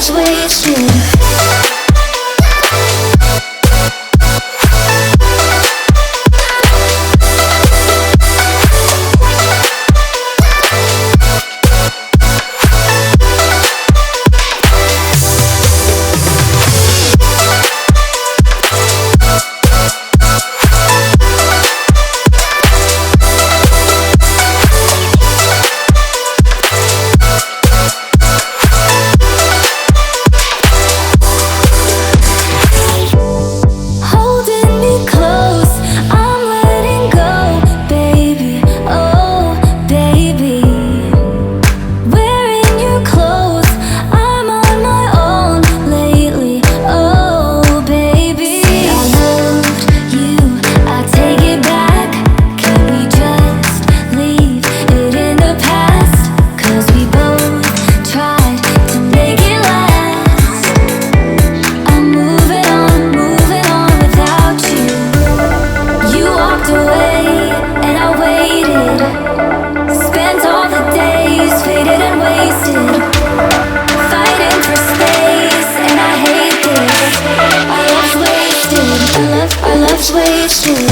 love's wasted.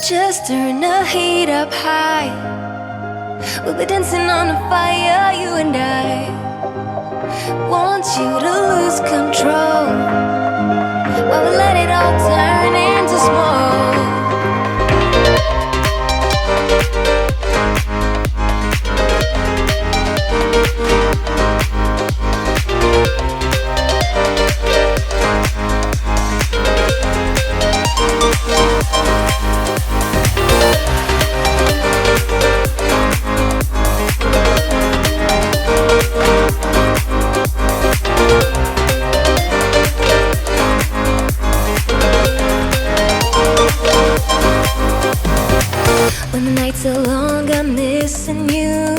Just turn the heat up high. We'll be dancing on the fire, you and I. Want you to lose control while we let it all turn into smoke. When the nights are long, I'm missing you.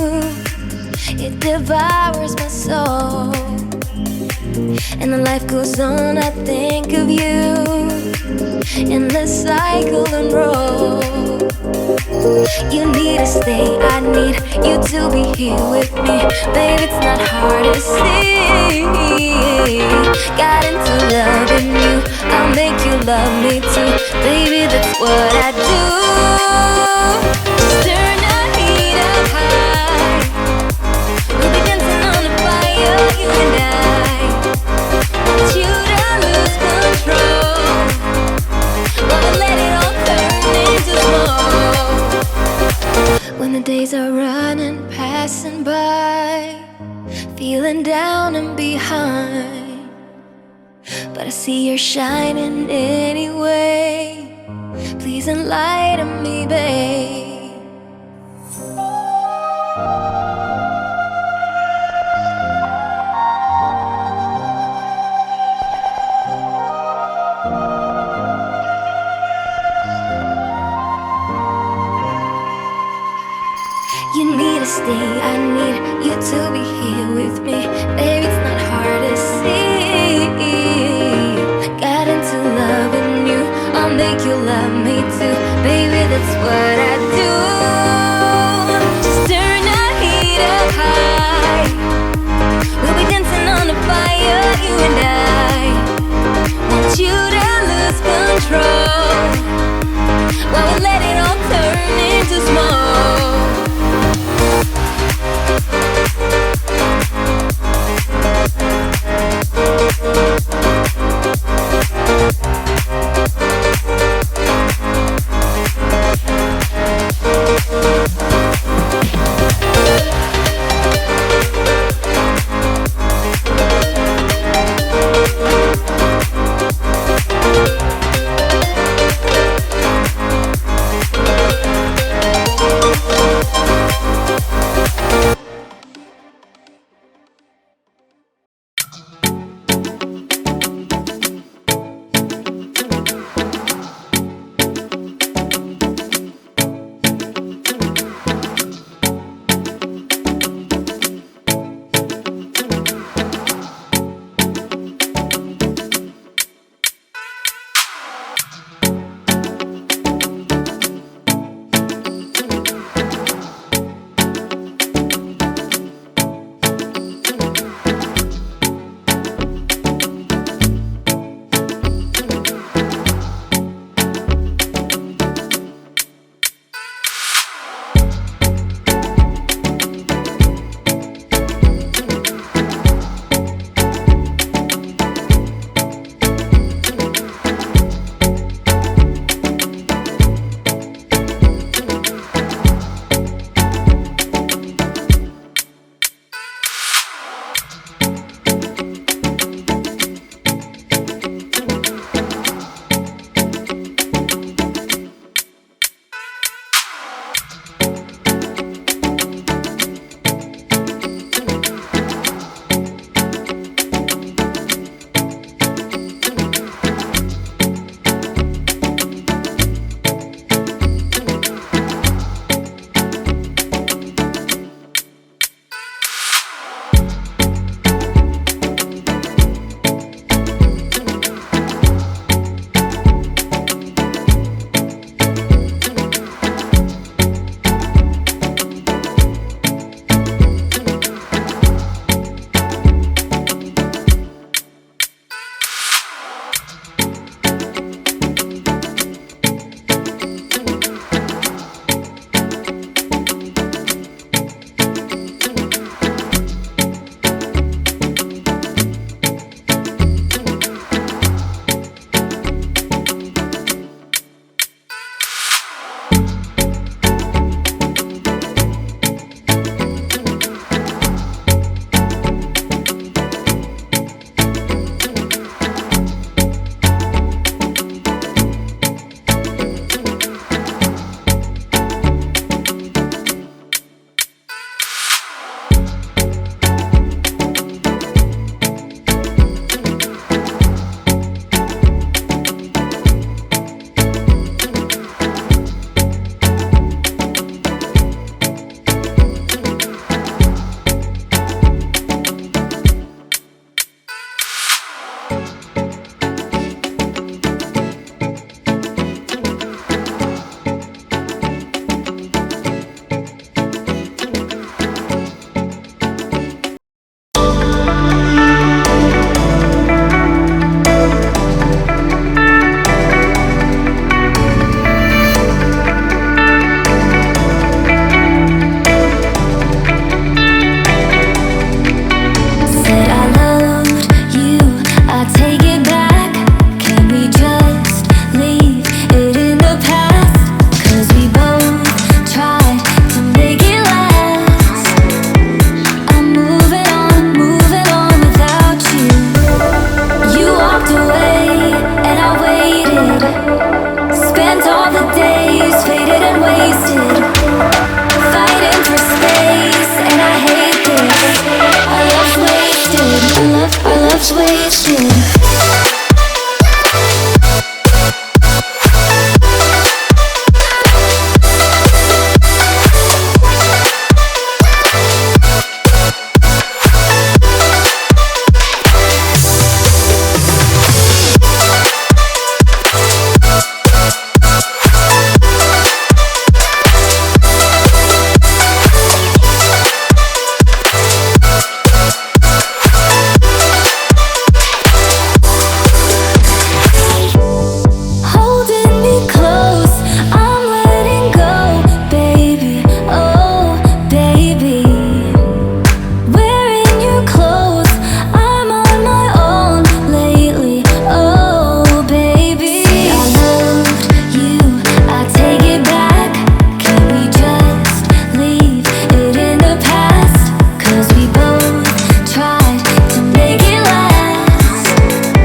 It devours my soul. And the life goes on, I think of you. In the cycle and roll. You need to stay, I need you to be here with me. Babe, it's not hard to see. Got into loving you, I'll make you love me too. Baby, that's what I do. Just turn the heat up high. We'll be dancing on the fire, you and I. Want you to lose control while we let it all turn into smoke. When the days are running, passing by, feeling down and behind, but I see you're shining anyway. Please enlighten me, babe. You need to stay, I need you to be here with me. Baby, it's not hard to see. Got into loving you, I'll make you love me too. Baby, that's what I do. Just turn the heat up high. We'll be dancing on the fire, you and I. Want you to lose control while we let it all turn